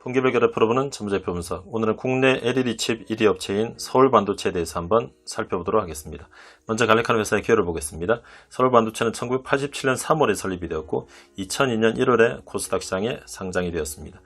분기별 결합 풀어보는 전무제표 분석. 오늘은 국내 LED 칩 1위 업체인 서울반도체에 대해서 한번 살펴보도록 하겠습니다. 먼저 갈릭하는 회사의 기여를 보겠습니다. 서울반도체는 1987년 3월에 설립이 되었고 2002년 1월에 코스닥 시장에 상장이 되었습니다.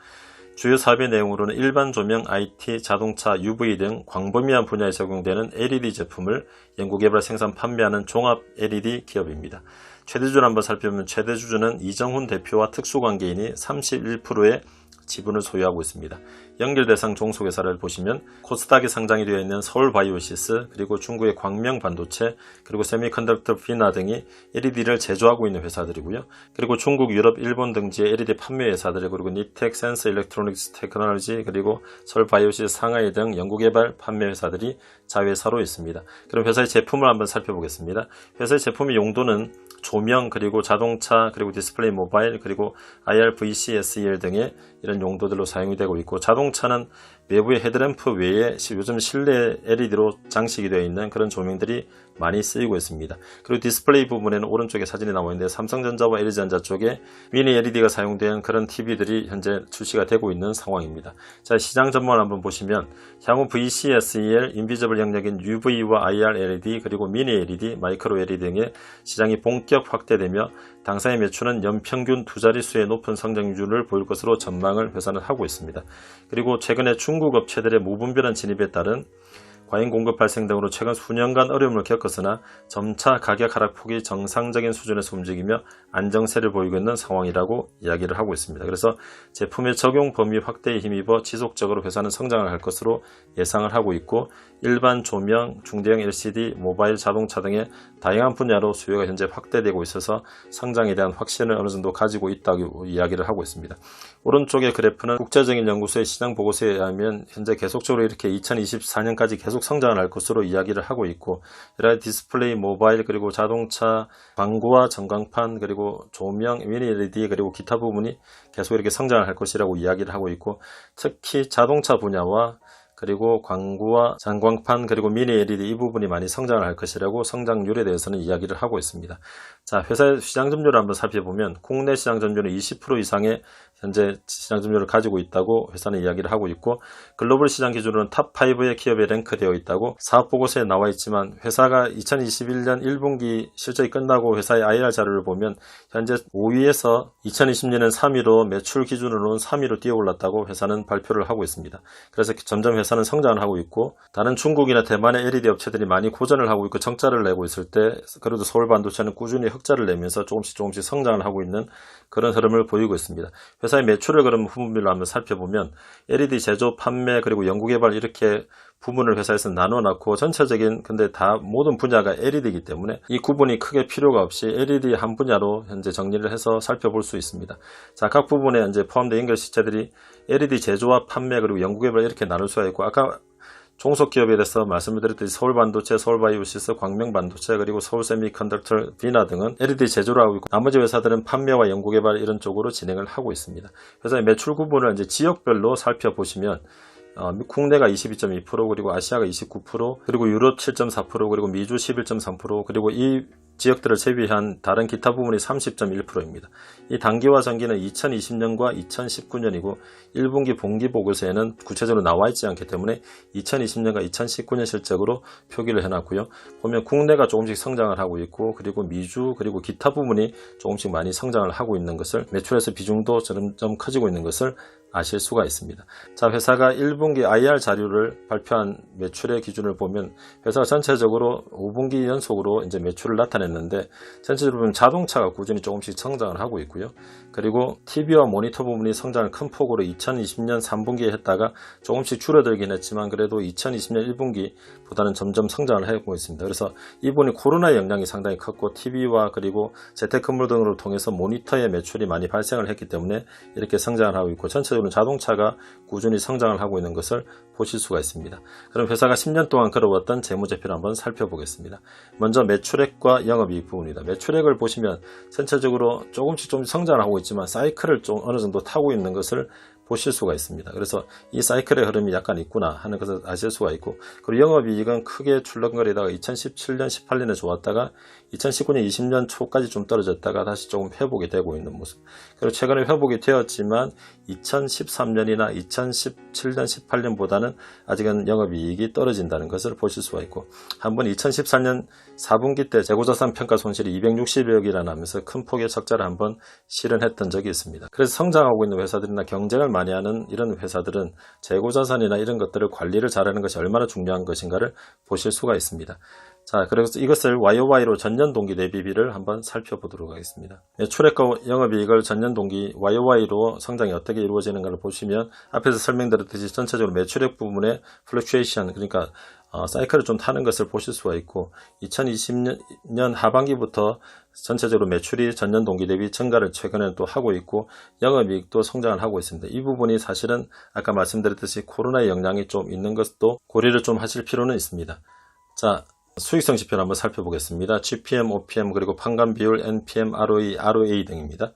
주요 사업의 내용으로는 일반 조명, IT, 자동차, UV 등 광범위한 분야에 적용되는 LED 제품을 연구개발, 생산, 판매하는 종합 LED 기업입니다. 최대주주를 한번 살펴보면 최대주주는 이정훈 대표와 특수관계인이 31%의 지분을 소유하고 있습니다. 연결대상 종속회사를 보시면 코스닥에 상장이 되어 있는 서울바이오시스, 그리고 중국의 광명반도체, 그리고 세미컨덕터 피나 등이 LED를 제조하고 있는 회사들이고요. 그리고 중국, 유럽, 일본 등지의 LED 판매 회사들, 그리고 니텍, 센서 일렉트로닉스 테크놀로지, 그리고 서울바이오시스 상하이 등 연구개발 판매 회사들이 자회사로 있습니다. 그럼 회사의 제품을 한번 살펴보겠습니다. 회사의 제품의 용도는 조명, 그리고 자동차, 그리고 디스플레이 모바일, 그리고 IR, VC, SEL 등의 이런 용도들로 사용이 되고 있고, 자동차는 외부의 헤드램프 외에 요즘 실내 LED로 장식이 되어 있는 그런 조명들이 많이 쓰이고 있습니다. 그리고 디스플레이 부분에는 오른쪽에 사진이 나와 있는데 삼성전자와 LG전자 쪽에 미니 LED가 사용된 그런 TV들이 현재 출시가 되고 있는 상황입니다. 자, 시장 전망을 한번 보시면 향후 VC, SEL, 인비저블 영역인 UV와 IR LED, 그리고 미니 LED, 마이크로 LED 등의 시장이 본격 확대되며 당사의 매출은 연평균 두 자릿수의 높은 성장률을 보일 것으로 전망을 회사는 하고 있습니다. 그리고 최근에 중국 업체들의 무분별한 진입에 따른 과잉 공급 발생 등으로 최근 수년간 어려움을 겪었으나 점차 가격 하락폭이 정상적인 수준에서 움직이며 안정세를 보이고 있는 상황이라고 이야기를 하고 있습니다. 그래서 제품의 적용 범위 확대에 힘입어 지속적으로 회사는 성장을 할 것으로 예상을 하고 있고, 일반 조명, 중대형 LCD, 모바일, 자동차 등의 다양한 분야로 수요가 현재 확대되고 있어서 성장에 대한 확신을 어느 정도 가지고 있다고 이야기를 하고 있습니다. 오른쪽의 그래프는 국제적인 연구소의 시장 보고서에 의하면 현재 계속적으로 이렇게 2024년까지 계속 성장을 할 것으로 이야기를 하고 있고, 여러 디스플레이, 모바일, 그리고 자동차, 광고와 전광판, 그리고 조명, 미니 LED, 그리고 기타 부분이 계속 이렇게 성장을 할 것이라고 이야기를 하고 있고, 특히 자동차 분야와 그리고 광고와 전광판, 그리고 미니 LED 이 부분이 많이 성장을 할 것이라고 성장률에 대해서는 이야기를 하고 있습니다. 자, 회사의 시장 점유율을 한번 살펴보면 국내 시장 점유율은 20% 이상의 현재 시장 점유율을 가지고 있다고 회사는 이야기를 하고 있고, 글로벌 시장 기준으로는 탑5의 기업에 랭크되어 있다고 사업보고서에 나와 있지만, 회사가 2021년 1분기 실적이 끝나고 회사의 IR 자료를 보면 현재 5위에서 2020년은 3위로 매출 기준으로는 3위로 뛰어올랐다고 회사는 발표를 하고 있습니다. 그래서 점점 회사는 성장을 하고 있고, 다른 중국이나 대만의 LED 업체들이 많이 고전을 하고 있고 적자를 내고 있을 때 그래도 서울반도체는 꾸준히 흑자를 내면서 조금씩 성장을 하고 있는 그런 흐름을 보이고 있습니다. 회사의 매출을 그럼 부분별로 한번 살펴보면 LED 제조, 판매, 그리고 연구개발 이렇게 부문을 회사에서 나눠놨고, 전체적인 근데 다 모든 분야가 LED이기 때문에 이 구분이 크게 필요가 없이 LED 한 분야로 현재 정리를 해서 살펴볼 수 있습니다. 자, 각 부분에 이제 포함된 연결 시체들이 LED 제조와 판매, 그리고 연구개발 이렇게 나눌 수가 있고, 아까 종속기업에 대해서 말씀을 드렸듯이 서울반도체, 서울바이오시스, 광명반도체, 그리고 서울세미컨덕터 비나 등은 LED 제조를 하고 있고, 나머지 회사들은 판매와 연구개발 이런 쪽으로 진행을 하고 있습니다. 회사의 매출 구분을 이제 지역별로 살펴보시면 국내가 22.2%, 그리고 아시아가 29%, 그리고 유럽 7.4%, 그리고 미주 11.3%, 그리고 이 지역들을 제외한 다른 기타 부분이 30.1%입니다. 이 단기와 전기는 2020년과 2019년이고 1분기 분기 보고서에는 구체적으로 나와 있지 않기 때문에 2020년과 2019년 실적으로 표기를 해놨고요. 보면 국내가 조금씩 성장을 하고 있고, 그리고 미주, 그리고 기타 부분이 조금씩 많이 성장을 하고 있는 것을, 매출에서 비중도 점점 커지고 있는 것을 아실 수가 있습니다. 자, 회사가 1분기 IR 자료를 발표한 매출의 기준을 보면 회사가 전체적으로 5분기 연속으로 이제 매출을 나타냈는데, 전체적으로 보면 자동차가 꾸준히 조금씩 성장을 하고 있고요. 그리고 TV와 모니터 부분이 성장을 큰 폭으로 2020년 3분기에 했다가 조금씩 줄어들긴 했지만 그래도 2020년 1분기보다는 점점 성장을 하고 있습니다. 그래서 이분이 코로나의 영향이 상당히 컸고, TV와 그리고 재택근무 등으로 통해서 모니터의 매출이 많이 발생을 했기 때문에 이렇게 성장을 하고 있고, 전체적으로 자동차가 꾸준히 성장을 하고 있는 것을 보실 수가 있습니다. 그럼 회사가 10년 동안 걸어왔던 재무제표를 한번 살펴보겠습니다. 먼저 매출액과 영업이익 부분입니다. 매출액을 보시면 전체적으로 조금씩 성장을 하고 있지만 사이클을 좀 어느 정도 타고 있는 것을 보실 수가 있습니다. 그래서 이 사이클의 흐름이 약간 있구나 하는 것을 아실 수가 있고, 그리고 영업이익은 크게 출렁거리다가 2017년, 18년에 좋았다가 2019년, 20년 초까지 좀 떨어졌다가 다시 조금 회복이 되고 있는 모습. 그리고 최근에 회복이 되었지만 2013년이나 2017년, 18년보다는 아직은 영업이익이 떨어진다는 것을 보실 수가 있고, 한번 2014년 4분기 때 재고자산 평가 손실이 260억이라 하면서 큰 폭의 적자를 한번 실현했던 적이 있습니다. 그래서 성장하고 있는 회사들이나 경쟁을 많이 하는 이런 회사들은 재고자산이나 이런 것들을 관리를 잘하는 것이 얼마나 중요한 것인가를 보실 수가 있습니다. 자, 그래서 이것을 YOY로 전년 동기 대비비를 한번 살펴보도록 하겠습니다. 매출액과 영업이익을 전년 동기 YOY로 성장이 어떻게 이루어지는가를 보시면 앞에서 설명드렸듯이 전체적으로 매출액 부분의 플럭추에이션, 그러니까 사이클을 좀 타는 것을 보실 수가 있고, 2020년 하반기부터 전체적으로 매출이 전년 동기 대비 증가를 최근에 또 하고 있고, 영업이익도 성장을 하고 있습니다. 이 부분이 사실은 아까 말씀드렸듯이 코로나의 영향이 좀 있는 것도 고려를 좀 하실 필요는 있습니다. 자, 수익성 지표를 한번 살펴보겠습니다. GPM, OPM, 그리고 판관 비율, NPM, ROE, ROA 등입니다.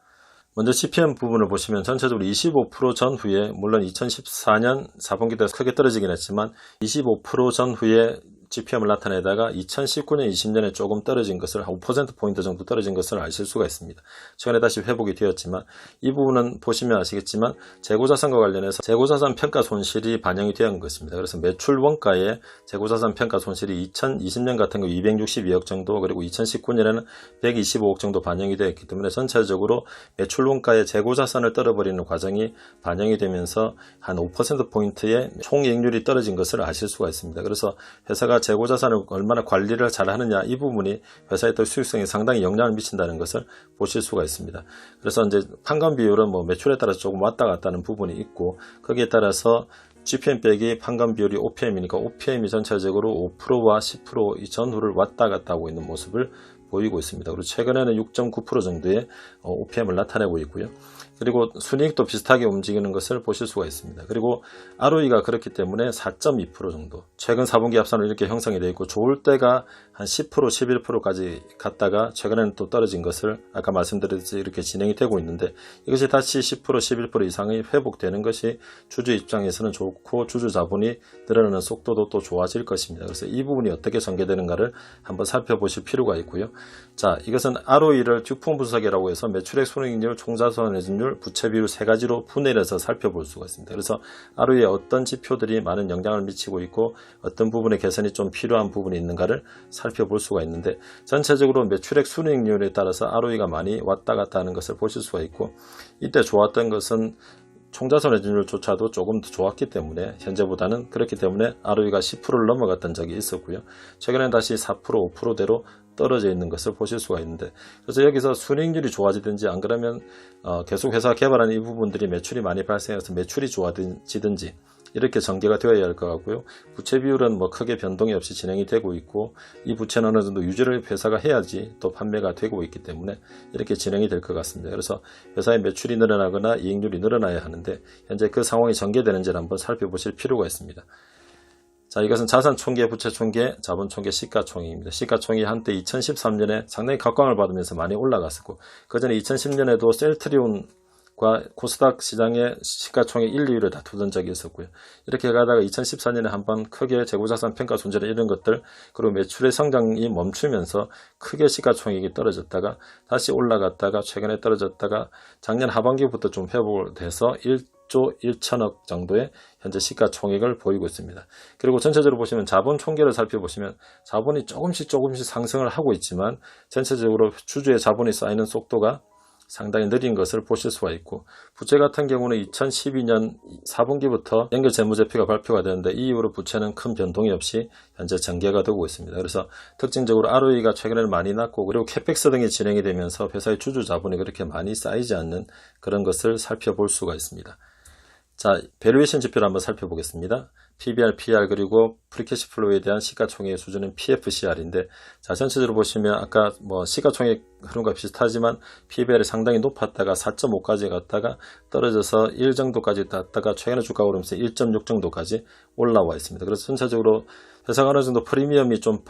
먼저 GPM 부분을 보시면 전체적으로 25% 전후에, 물론 2014년 4분기 때 크게 떨어지긴 했지만 25% 전후에 GPM을 나타내다가 2019년, 20년에 조금 떨어진 것을, 한 5%포인트 정도 떨어진 것을 아실 수가 있습니다. 최근에 다시 회복이 되었지만, 이 부분은 보시면 아시겠지만 재고자산과 관련해서 재고자산 평가 손실이 반영이 되는 것입니다. 그래서 매출 원가의 재고자산 평가 손실이 2020년 같은 경우 262억 정도, 그리고 2019년에는 125억 정도 반영이 되었기 때문에 전체적으로 매출 원가의 재고자산을 떨어버리는 과정이 반영이 되면서 한 5%포인트의 총이익률이 떨어진 것을 아실 수가 있습니다. 그래서 회사가 재고자산을 얼마나 관리를 잘 하느냐, 이 부분이 회사의 또 수익성에 상당히 영향을 미친다는 것을 보실 수가 있습니다. 그래서 이제 판관 비율은 뭐 매출에 따라서 조금 왔다 갔다 하는 부분이 있고, 거기에 따라서 GPM 빼기 판관 비율이 OPM이니까 OPM이 전체적으로 5%와 10% 이 전후를 왔다 갔다 하고 있는 모습을 보이고 있습니다. 그리고 최근에는 6.9% 정도의 OPM을 나타내고 있고요. 그리고 순이익도 비슷하게 움직이는 것을 보실 수가 있습니다. 그리고 ROE가 그렇기 때문에 4.2% 정도, 최근 4분기 합산으로 이렇게 형성이 되어 있고, 좋을 때가 한 10%, 11%까지 갔다가 최근에는 또 떨어진 것을 아까 말씀드렸듯이 이렇게 진행이 되고 있는데, 이것이 다시 10%, 11% 이상이 회복되는 것이 주주 입장에서는 좋고, 주주 자본이 늘어나는 속도도 또 좋아질 것입니다. 그래서 이 부분이 어떻게 전개되는가를 한번 살펴보실 필요가 있고요. 자, 이것은 ROE를 듀퐁 분석이라고 해서 매출액, 손익률, 총자산 회전율, 부채 비율 세 가지로 분해를 해서 살펴볼 수가 있습니다. 그래서 ROE에 어떤 지표들이 많은 영향을 미치고 있고, 어떤 부분의 개선이 좀 필요한 부분이 있는가를 살펴볼 수가 있는데, 전체적으로 매출액, 순이익률에 따라서 ROE가 많이 왔다 갔다 하는 것을 보실 수가 있고, 이때 좋았던 것은 총자산 회전율조차도 조금 더 좋았기 때문에, 현재보다는 그렇기 때문에 ROE가 10%를 넘어갔던 적이 있었고요. 최근에는 다시 4%, 5%대로 떨어져 있는 것을 보실 수가 있는데, 그래서 여기서 순이익률이 좋아지든지, 안 그러면 계속 회사가 개발하는 이 부분들이 매출이 많이 발생해서 매출이 좋아지든지 이렇게 전개가 되어야 할 것 같고요. 부채 비율은 뭐 크게 변동이 없이 진행이 되고 있고, 이 부채는 어느 정도 유지를 회사가 해야지 또 판매가 되고 있기 때문에 이렇게 진행이 될 것 같습니다. 그래서 회사의 매출이 늘어나거나 이익률이 늘어나야 하는데, 현재 그 상황이 전개되는지를 한번 살펴보실 필요가 있습니다. 자, 이것은 자산총계, 부채총계, 자본총계, 시가총액입니다. 시가총액이 한때 2013년에 상당히 각광을 받으면서 많이 올라갔었고, 그 전에 2010년에도 셀트리온과 코스닥 시장의 시가총액 1, 2위를 다투던 적이 있었고요. 이렇게 가다가 2014년에 한번 크게 재고자산 평가 손실 이런 것들, 그리고 매출의 성장이 멈추면서 크게 시가총액이 떨어졌다가 다시 올라갔다가 최근에 떨어졌다가 작년 하반기부터 좀 회복을 돼서 1조 1천억 정도의 현재 시가총액을 보이고 있습니다. 그리고 전체적으로 보시면 자본 총계를 살펴보시면 자본이 조금씩 상승을 하고 있지만, 전체적으로 주주의 자본이 쌓이는 속도가 상당히 느린 것을 보실 수가 있고, 부채 같은 경우는 2012년 4분기부터 연결 재무제표가 발표가 되는데, 이 이후로 부채는 큰 변동이 없이 현재 전개가 되고 있습니다. 그래서 특징적으로 ROE가 최근에는 많이 낮고, 그리고 캐펙스 등이 진행이 되면서 회사의 주주 자본이 그렇게 많이 쌓이지 않는 그런 것을 살펴볼 수가 있습니다. 자, 밸류에이션 지표를 한번 살펴보겠습니다. PBR, PR, 그리고 프리캐시 플로우에 대한 시가총액의 수준은 PFCR인데, 자, 전체적으로 보시면 아까 뭐 시가총액 흐름과 비슷하지만 PBR이 상당히 높았다가 4.5까지 갔다가 떨어져서 1 정도까지 갔다가 최근에 주가 오르면서 1.6 정도까지 올라와 있습니다. 그래서 전체적으로 회사가 어느 정도 프리미엄이 좀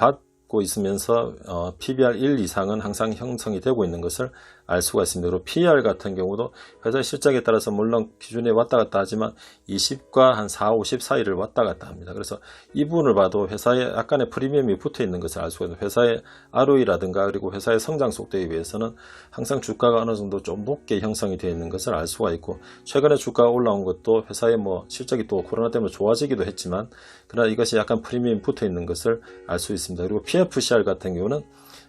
하고 있으면서 PBR 1 이상은 항상 형성이 되고 있는 것을 알 수가 있습니다. 그리고 PR 같은 경우도 회사의 실적에 따라서 물론 기준에 왔다 갔다 하지만 20과 한 4, 50 사이를 왔다 갔다 합니다. 그래서 이 부분을 봐도 회사에 약간의 프리미엄이 붙어 있는 것을 알 수가 있습니다. 회사의 ROE라든가 그리고 회사의 성장 속도에 비해서는 항상 주가가 어느 정도 좀 높게 형성이 되어 있는 것을 알 수가 있고, 최근에 주가가 올라온 것도 회사의 실적이 또 코로나 때문에 좋아지기도 했지만 그러나 이것이 약간 프리미엄이 붙어 있는 것을 알 수 있습니다. 그리고 PFCR 같은 경우는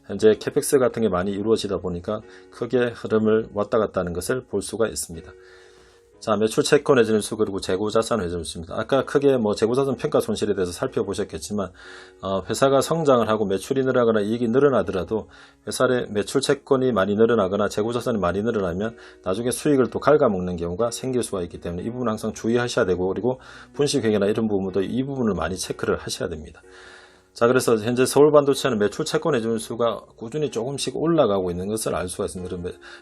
현재 캐펙스 같은 게 많이 이루어지다 보니까 크게 흐름을 왔다 갔다 하는 것을 볼 수가 있습니다. 자, 매출 채권 회전율수 그리고 재고자산 회전율수입니다. 아까 크게 재고자산 평가 손실에 대해서 살펴보셨겠지만 회사가 성장을 하고 매출이 늘어나거나 이익이 늘어나더라도 회사의 매출 채권이 많이 늘어나거나 재고자산이 많이 늘어나면 나중에 수익을 또 갉아먹는 경우가 생길 수가 있기 때문에 이 부분 항상 주의하셔야 되고, 그리고 분식회계나 이런 부분도 이 부분을 많이 체크를 하셔야 됩니다. 자, 그래서 현재 서울반도체는 매출 채권 회전율수가 꾸준히 조금씩 올라가고 있는 것을 알 수가 있습니다.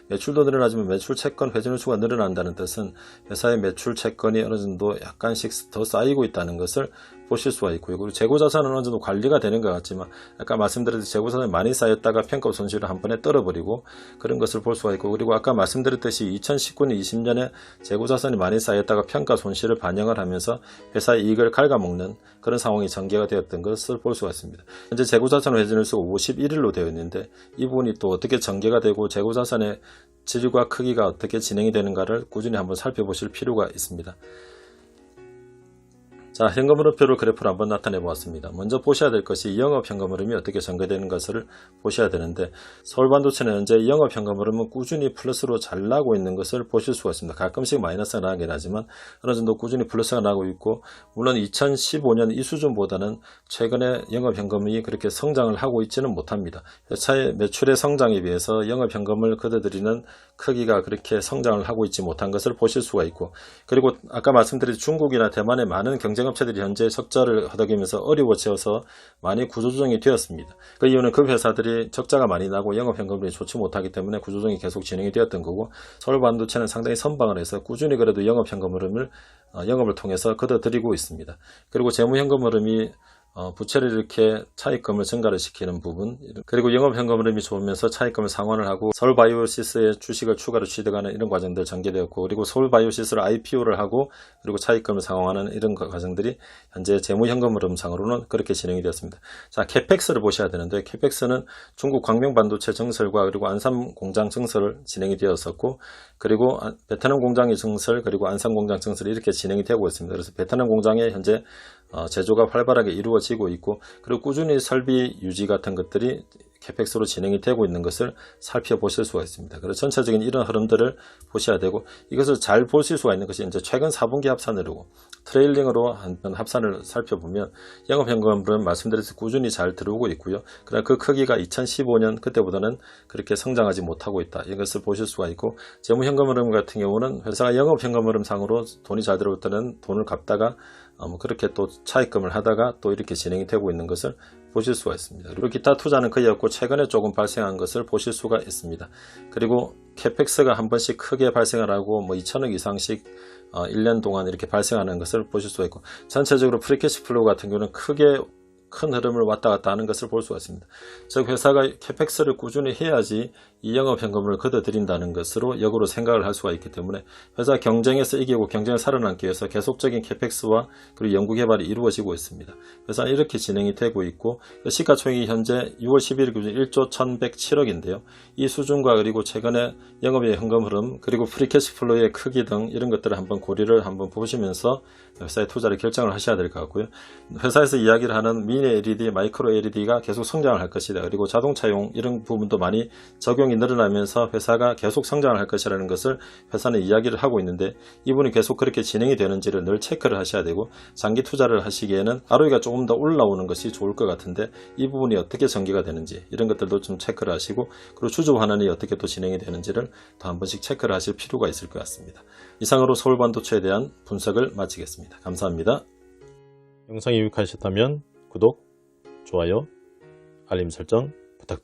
매출도 늘어나지만 매출 채권 회전율수가 늘어난다는 뜻은 회사의 매출 채권이 어느 정도 약간씩 더 쌓이고 있다는 것을 보실 수가 있고요. 그리고 재고자산은 어느 정도 관리가 되는 것 같지만 아까 말씀드렸듯이 재고자산이 많이 쌓였다가 평가 손실을 한 번에 떨어버리고 그런 것을 볼 수가 있고, 그리고 아까 말씀드렸듯이 2019년 20년에 재고자산이 많이 쌓였다가 평가 손실을 반영을 하면서 회사의 이익을 갉아먹는 그런 상황이 전개가 되었던 것을 볼 수가 있습니다. 현재 재고자산 회전율수가 51일로 되어 있는데 이 부분이 또 어떻게 전개가 되고 재고자산의 질과 크기가 어떻게 진행이 되는가를 꾸준히 한번 살펴보실 필요가 있습니다. 자, 현금 흐름표를 그래프로 한번 나타내 보았습니다. 먼저 보셔야 될 것이 영업 현금 흐름이 어떻게 전개되는 것을 보셔야 되는데, 서울반도체는 현재 영업 현금 흐름은 꾸준히 플러스로 잘 나고 있는 것을 보실 수가 있습니다. 가끔씩 마이너스가 나긴 하지만 어느 정도 꾸준히 플러스가 나고 있고, 물론 2015년 이 수준보다는 최근에 영업 현금이 그렇게 성장을 하고 있지는 못합니다. 회사의 매출의 성장에 비해서 영업 현금을 걷어들이는 크기가 그렇게 성장을 하고 있지 못한 것을 보실 수가 있고, 그리고 아까 말씀드린 중국이나 대만의 많은 경쟁업체들이 현재 적자를 허덕이면서 어려워져서 많이 구조조정이 되었습니다. 그 이유는 그 회사들이 적자가 많이 나고 영업현금이 좋지 못하기 때문에 구조조정이 계속 진행이 되었던 거고, 서울반도체는 상당히 선방을 해서 꾸준히 그래도 영업현금 흐름을 영업을 통해서 걷어들이고 있습니다. 그리고 재무현금 흐름이 부채를 이렇게 차입금을 증가를 시키는 부분, 그리고 영업현금 흐름이 좋으면서 차입금을 상환을 하고 서울바이오시스의 주식을 추가로 취득하는 이런 과정들 전개되었고, 그리고 서울바이오시스를 IPO를 하고 그리고 차입금을 상환하는 이런 과정들이 현재 재무현금 흐름상으로는 그렇게 진행이 되었습니다. 자, 캐펙스를 보셔야 되는데, 캐펙스는 중국 광명반도체 증설과 그리고 안산 공장 증설 진행이 되었었고, 그리고 베트남 공장의 증설 그리고 안산 공장 증설이 이렇게 진행이 되고 있습니다. 그래서 베트남 공장에 현재 제조가 활발하게 이루어지고 있고, 그리고 꾸준히 설비 유지 같은 것들이 캐펙스로 진행이 되고 있는 것을 살펴보실 수가 있습니다. 그래서 전체적인 이런 흐름들을 보셔야 되고, 이것을 잘 보실 수가 있는 것이 이제 최근 4분기 합산으로 트레일링으로 한번 합산을 살펴보면 영업현금은 말씀드렸듯이 꾸준히 잘 들어오고 있고요. 그러나 그 크기가 2015년 그때보다는 그렇게 성장하지 못하고 있다, 이것을 보실 수가 있고, 재무현금 흐름 같은 경우는 회사가 영업현금 흐름상으로 돈이 잘 들어올 때는 돈을 갚다가 그렇게 또 차입금을 하다가 또 이렇게 진행이 되고 있는 것을 보실 수가 있습니다. 그리고 기타 투자는 거의 없고 최근에 조금 발생한 것을 보실 수가 있습니다. 그리고 캐펙스가 한 번씩 크게 발생을 하고 2천억 이상씩 1년 동안 이렇게 발생하는 것을 보실 수가 있고, 전체적으로 프리캐시 플로우 같은 경우는 크게 큰 흐름을 왔다 갔다 하는 것을 볼 수가 있습니다. 즉 회사가 캐펙스를 꾸준히 해야지 이 영업현금을 걷어들인다는 것으로 역으로 생각을 할 수가 있기 때문에 회사 경쟁에서 이기고 경쟁에 살아남기 위해서 계속적인 캐펙스와 그리고 연구개발이 이루어지고 있습니다. 회사는 이렇게 진행이 되고 있고, 시가총액이 현재 6월 11일 기준 1조 1107억인데요. 이 수준과 그리고 최근에 영업의 현금 흐름 그리고 프리캐시 플로우의 크기 등 이런 것들을 한번 고려를 한번 보시면서 회사에 투자를 결정을 하셔야 될 것 같고요. 회사에서 이야기를 하는 미니 LED, 마이크로 LED가 계속 성장을 할 것이다. 그리고 자동차용 이런 부분도 많이 적용이 늘어나면서 회사가 계속 성장을 할 것이라는 것을 회사는 이야기를 하고 있는데, 이분이 계속 그렇게 진행이 되는지를 늘 체크를 하셔야 되고, 장기 투자를 하시기에는 ROE가 조금 더 올라오는 것이 좋을 것 같은데 이 부분이 어떻게 전개가 되는지 이런 것들도 좀 체크를 하시고, 그리고 추조 환원이 어떻게 또 진행이 되는지를 더 한 번씩 체크를 하실 필요가 있을 것 같습니다. 이상으로 서울반도체에 대한 분석을 마치겠습니다. 감사합니다. 영상이 유익하셨다면 구독, 좋아요, 알림 설정 부탁드립니다.